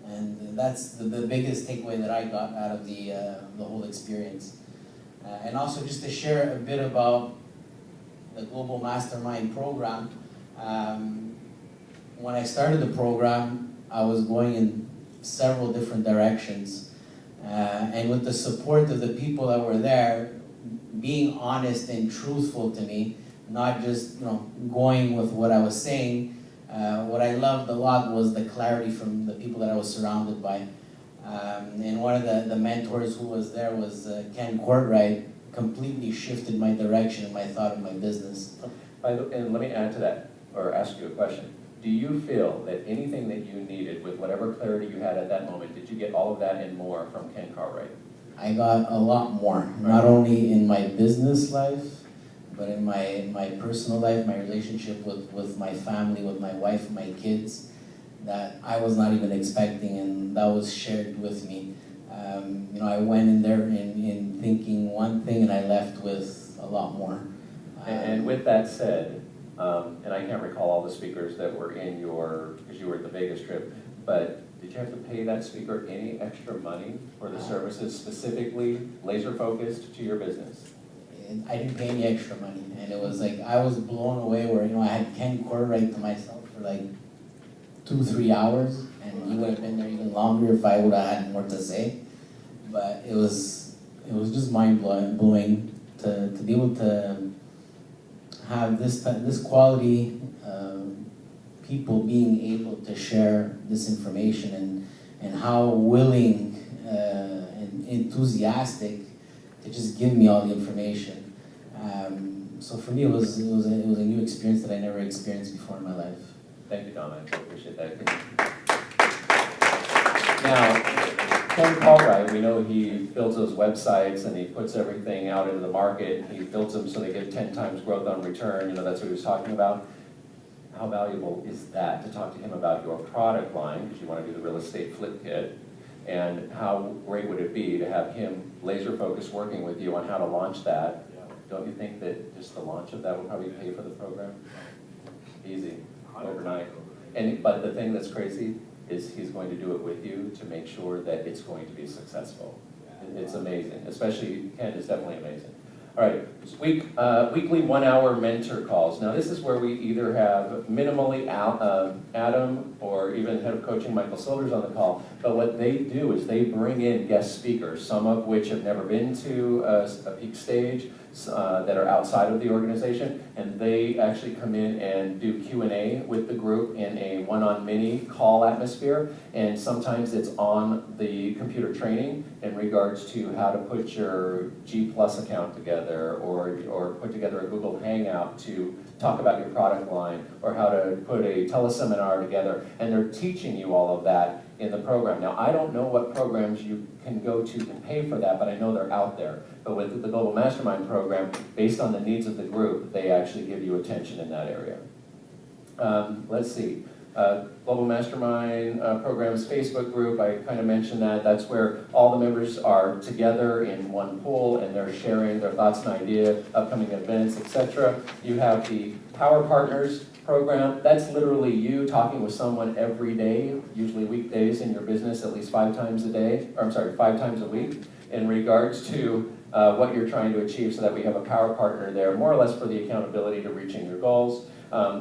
And that's the biggest takeaway that I got out of the whole experience. And also just to share a bit about the Global Mastermind program. When I started the program, I was going in several different directions. And with the support of the people that were there, being honest and truthful to me, not just going with what I was saying. What I loved a lot was the clarity from the people that I was surrounded by. And one of the mentors who was there was Ken Courtright. Completely shifted my direction and my thought of my business. And let me add to that, or ask you a question. Do you feel that anything that you needed, with whatever clarity you had at that moment, did you get all of that and more from Ken Cartwright? I got a lot more, not only in my business life, but in my personal life, my relationship with my family, with my wife and my kids, that I was not even expecting, and that was shared with me. I went in there in thinking one thing, and I left with a lot more. And with that said, and I can't recall all the speakers that were in because you were at the Vegas trip, but did you have to pay that speaker any extra money for the services specifically laser focused to your business? I didn't pay any extra money, and it was like I was blown away where I had Ken Courtright to myself for like 2-3 hours, and he would have been there even longer if I would have had more to say. But it was just mind blowing to be able to have this quality people being able to share this information, and how willing and enthusiastic to just give me all the information. So for me, it was a new experience that I never experienced before in my life. Thank you, Dom. I appreciate that. Now, Ken Cartwright, we know he builds those websites and he puts everything out into the market. He builds them so they get 10 times growth on return. That's what he was talking about. How valuable is that to talk to him about your product line, because you want to do the real estate flip kit? And how great would it be to have him laser focused working with you on how to launch that? Don't you think that just the launch of that would probably pay for the program? Easy, overnight. But the thing that's crazy is he's going to do it with you to make sure that it's going to be successful. It's amazing, especially Ken is definitely amazing. All right, weekly 1-hour mentor calls. Now this is where we either have minimally Adam or even head of coaching Michael Silvers on the call, but what they do is they bring in guest speakers, some of which have never been to a peak stage, that are outside of the organization, and they actually come in and do Q&A with the group in a one-on-many call atmosphere, and sometimes it's on the computer training in regards to how to put your G Plus account together, or put together a Google Hangout to talk about your product line, or how to put a teleseminar together, and they're teaching you all of that in the program. Now, I don't know what programs you can go to pay for that, but I know they're out there. But with the Global Mastermind program, based on the needs of the group, they actually give you attention in that area. Let's see. Global Mastermind Program's Facebook group, I kind of mentioned that. That's where all the members are together in one pool, and they're sharing their thoughts and ideas, upcoming events, etc. You have the Power Partners program. That's literally you talking with someone every day, usually weekdays in your business, at least 5 times a day, or I'm sorry, 5 times a week, in regards to what you're trying to achieve, so that we have a power partner there, more or less for the accountability to reaching your goals.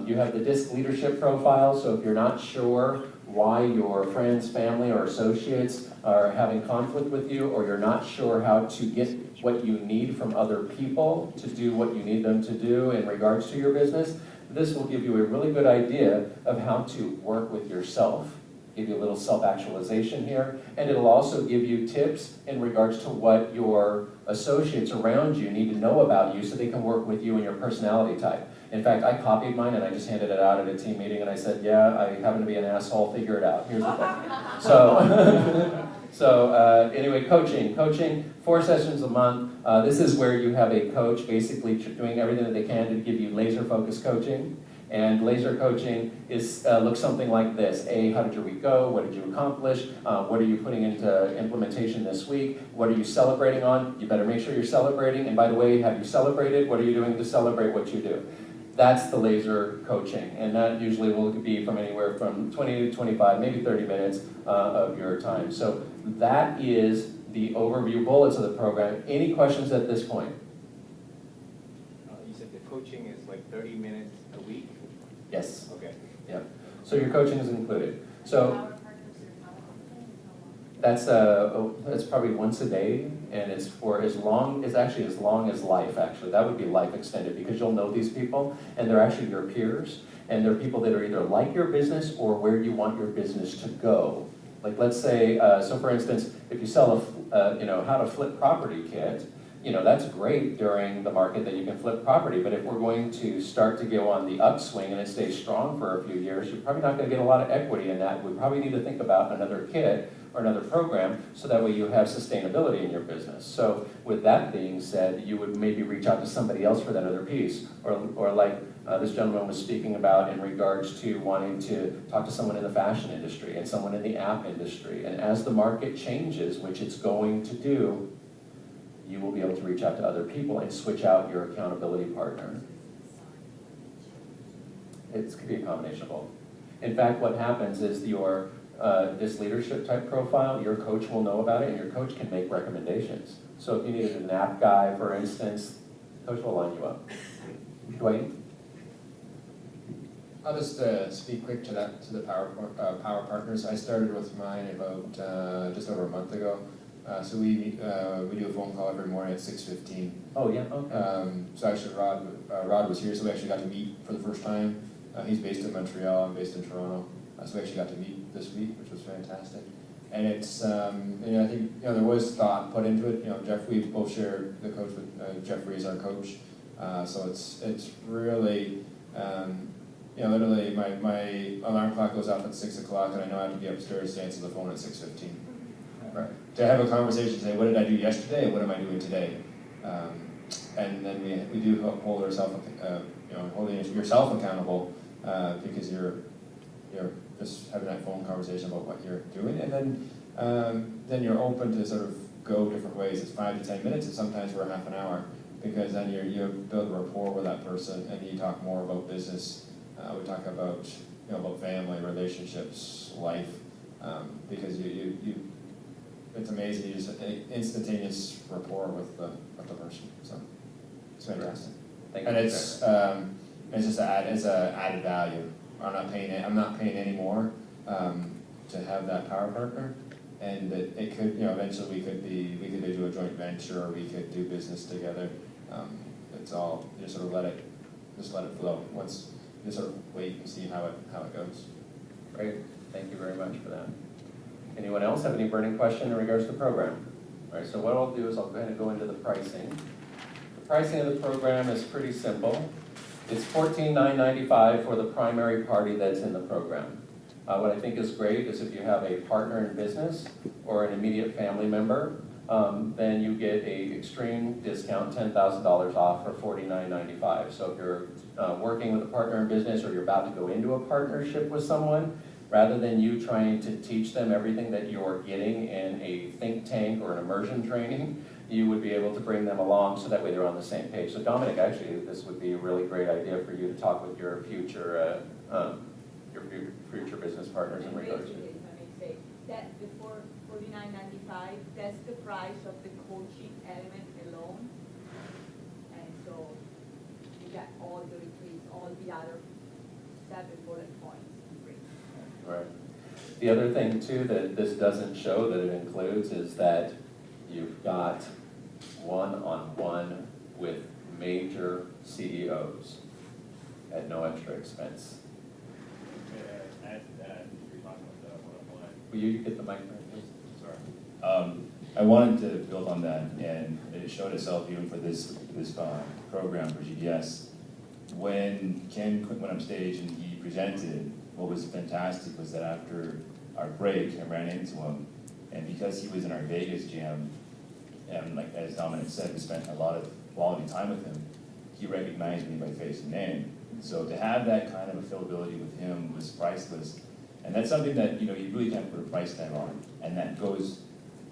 You have the DISC leadership profile, so if you're not sure why your friends, family, or associates are having conflict with you, or you're not sure how to get what you need from other people to do what you need them to do in regards to your business, this will give you a really good idea of how to work with yourself, give you a little self-actualization here, and it'll also give you tips in regards to what your associates around you need to know about you so they can work with you and your personality type. In fact, I copied mine and I just handed it out at a team meeting and I said, yeah, I happen to be an asshole, figure it out. Here's the thing. So, anyway, coaching, 4 sessions a month. This is where you have a coach basically doing everything that they can to give you laser-focused coaching. And laser coaching looks something like this. A, how did your week go? What did you accomplish? What are you putting into implementation this week? What are you celebrating on? You better make sure you're celebrating. And by the way, have you celebrated? What are you doing to celebrate what you do? That's the laser coaching, and that usually will be from anywhere from 20 to 25, maybe 30 minutes of your time. So that is the overview bullets of the program. Any questions at this point? You said the coaching is like 30 minutes a week? Yes. Okay. Yep. So your coaching is included. So that's probably once a day, and it's for as long as life, actually. That would be life extended, because you'll know these people, and they're actually your peers, and they're people that are either like your business or where you want your business to go. Like, let's say, so for instance, if you sell a, how to flip property kit, that's great during the market that you can flip property, but if we're going to start to go on the upswing and it stays strong for a few years, you're probably not going to get a lot of equity in that. We probably need to think about another kit or another program, so that way you have sustainability in your business. So with that being said, you would maybe reach out to somebody else for that other piece, or like this gentleman was speaking about in regards to wanting to talk to someone in the fashion industry and someone in the app industry. And as the market changes, which it's going to do, you will be able to reach out to other people and switch out your accountability partner. It could be a combination of both. In fact, what happens is this leadership type profile, your coach will know about it, and your coach can make recommendations. So if you needed an app guy, for instance, coach will line you up. Dwayne? I'll just speak quick to the Power Partners. I started with mine about just over a month ago. So we do a phone call every morning at 6:15. Oh yeah, okay. So actually Rod was here, so we actually got to meet for the first time. He's based in Montreal, I'm based in Toronto. So we actually got to meet this week, which was fantastic. And it's, I think, there was thought put into it. Jeff, we both share the coach with, Jeffrey is our coach. So it's really, literally my alarm clock goes off at 6 o'clock, and I know I have to be upstairs to answer the phone at 6:15. Right. To have a conversation, say, what did I do yesterday, and what am I doing today? And then we do hold ourselves, holding yourself accountable, because you're just having that phone conversation about what you're doing, and then you're open to sort of go different ways. It's 5 to 10 minutes, and sometimes we're half an hour, because then you build a rapport with that person, and you talk more about business. We talk about about family, relationships, life, because it's amazing. You just instantaneous rapport with the person. So it's fantastic. And it's just it's a added value. I'm not paying any more to have that power partner, and that it could eventually we could do a joint venture, or we could do business together. It's all you just sort of let it flow. Once you sort of wait and see how it goes. Great, thank you very much for that. Anyone else have any burning question in regards to the program? All right, so what I'll do is I'll go ahead and go into the pricing. The pricing of the program is pretty simple. It's $14,995 for the primary party that's in the program. What I think is great is if you have a partner in business or an immediate family member, then you get an extreme discount, $10,000 off for $49.95. So if you're working with a partner in business, or you're about to go into a partnership with someone, rather than you trying to teach them everything that you're getting in a think tank or an immersion training, you would be able to bring them along, so that way they're on the same page. So Dominic, actually, this would be a really great idea for you to talk with your future business partners in regards to. Let me say that the $49.95, that's the price of the coaching element alone, and so you got all the retreats, all the other 7 bullet points free. Right. The other thing too that this doesn't show that it includes is that you've got one-on-one with major CEOs at no extra expense. Add to that, you're talking about the one-on-one. Will you get the mic, please? Sorry. I wanted to build on that, and it showed itself even for this program for GDS. When Ken went up stage and he presented, what was fantastic was that after our break, I ran into him, and because he was in our Vegas gym, and like as Dominic said, we spent a lot of quality time with him, he recognized me by face and name. So to have that kind of affiliability with him was priceless. And that's something that you really can't put a price tag on. And that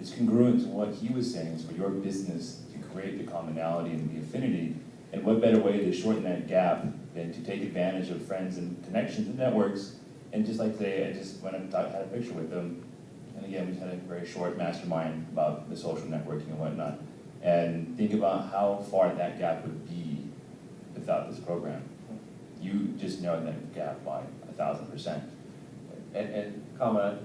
it's congruent to what he was saying, is for your business to create the commonality and the affinity. And what better way to shorten that gap than to take advantage of friends and connections and networks. And just like today, I just went and had a picture with them. And again, we had a very short mastermind about the social networking and whatnot. And think about how far that gap would be without this program. You just narrowed that gap by 1,000%. And comment,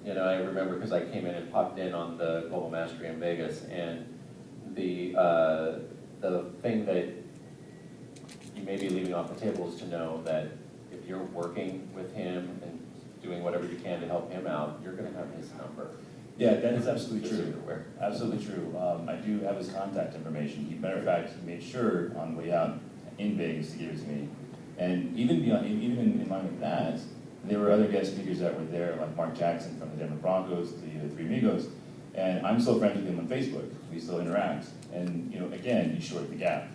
you know, I remember because I came in and popped in on the Global Mastery in Vegas, and the thing that you may be leaving off the table is to know that if you're working with him and doing whatever you can to help him out, you're going to have his number. Yeah, that is absolutely Just so true. you're aware. Absolutely true. I do have his contact information. Matter of fact, he made sure on the way out in Vegas to give it to me. And even in line with that, there were other guest speakers that were there, like Mark Jackson from the Denver Broncos, the Three Amigos, and I'm still friends with him on Facebook. We still interact, and you know, again, you short the gap.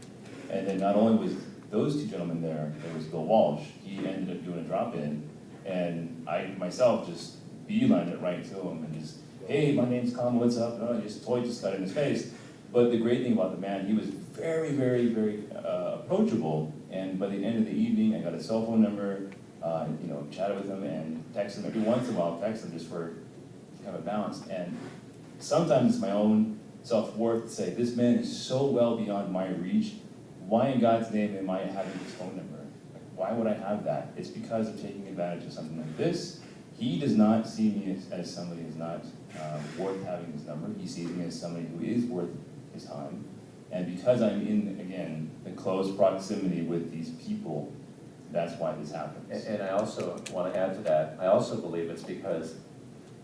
And then not only was those two gentlemen there was Bill Walsh. He ended up doing a drop-in, and I myself just beelined it right to him and just, hey, my name's Con, what's up? And I just totally just got in his face. But the great thing about the man, he was very, very, very approachable. And by the end of the evening, I got his cell phone number, you know, chatted with him and texted him every once in a while, text him just for kind of a balance. And sometimes it's my own self-worth to say, this man is so well beyond my reach. Why in God's name am I having his phone number? Like, why would I have that? It's because of taking advantage of something like this. He does not see me as somebody who's not worth having his number. He sees me as somebody who is worth his time. And because I'm in, again, the close proximity with these people, that's why this happens. And I also want to add to that, I also believe it's because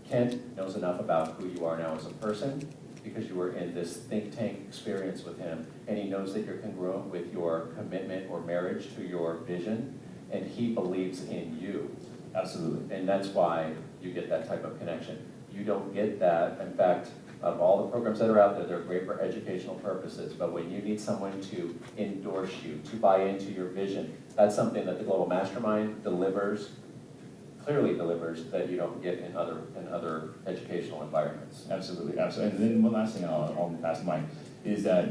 Kent knows enough about who you are now as a person, because you were in this think tank experience with him, and he knows that you're congruent with your commitment or marriage to your vision, and he believes in you. Absolutely. And that's why you get that type of connection. You don't get that. In fact, of all the programs that are out there, they're great for educational purposes, but when you need someone to endorse you, to buy into your vision, that's something that the Global Mastermind delivers, clearly delivers, that you don't get in other educational environments. Absolutely, absolutely. And then one last thing I'll pass the mic is that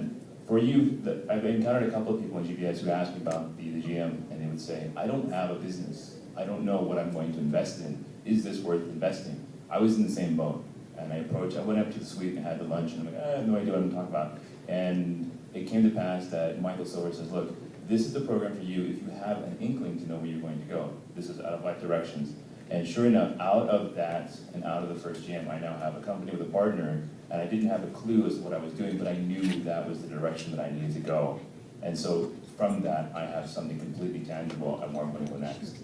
for you, I've encountered a couple of people in GPS who asked me about the GM, and they would say, I don't have a business. I don't know what I'm going to invest in. Is this worth investing? I was in the same boat. And I went up to the suite and had the lunch, and I'm like, I have no idea what I'm talking about. And it came to pass that Michael Silver says, look, this is the program for you if you have an inkling to know where you're going to go. This is out of life directions. And sure enough, out of that and out of the first GM, I now have a company with a partner, and I didn't have a clue as to what I was doing, but I knew that was the direction that I needed to go. And so from that, I have something completely tangible and where I'm going to go next.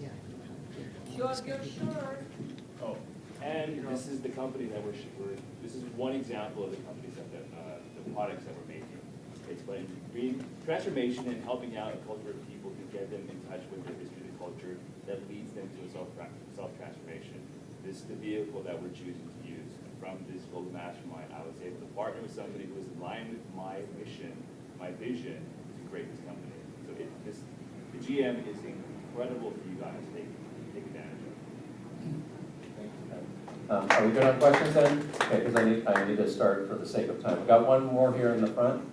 Sure, sure. Oh. And this is the company that this is one example of the companies that, the products that we're making. It's by bringing transformation and helping out a culture of people to get them in touch with their history and culture that leads them to a self-transformation. This is the vehicle that we're choosing to use. From this global mastermind, I was able to partner with somebody who is in line with my mission, my vision, to create this company. So the GM is incredible for you guys to take advantage of. Are we good on questions then? Okay, because I need to start for the sake of time. We've got one more here in the front.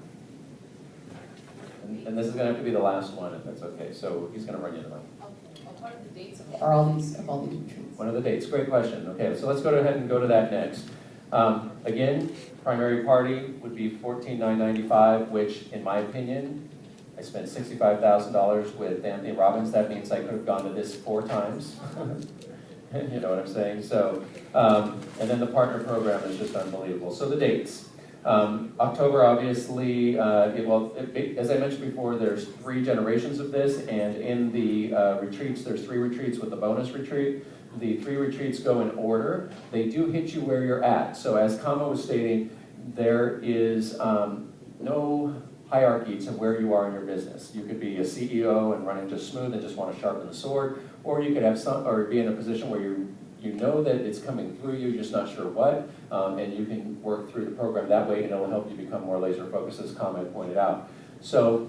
And this is going to have to be the last one, if that's okay. So he's going to run you the mic. Okay. What are the dates of all these retreats? What are the dates? Great question. Okay, so let's go ahead and go to that next. Again, primary party would be $14,995, which, in my opinion, I spent $65,000 with Anthony Robbins. That means I could have gone to this 4 times. You know what I'm saying? So, and then the partner program is just unbelievable. So the dates. October, obviously, as I mentioned before, there's 3 generations of this, and in the retreats, there's 3 retreats with the bonus retreat. The 3 retreats go in order. They do hit you where you're at. So as Kama was stating, there is no hierarchy to where you are in your business. You could be a CEO and running just smooth and just want to sharpen the sword, or you could have be in a position where you know that it's coming through you, you're just not sure what, and you can work through the program that way, and it'll help you become more laser focused, as Comment pointed out. So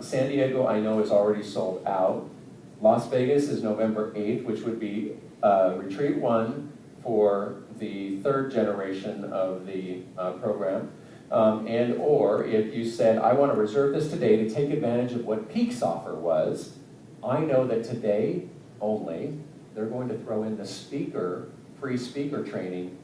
San Diego, I know, is already sold out. Las Vegas is November 8th, which would be retreat 1 for the 3rd generation of the program. And or if you said, I want to reserve this today to take advantage of what Peak's offer was, I know that today only, they're going to throw in the free speaker training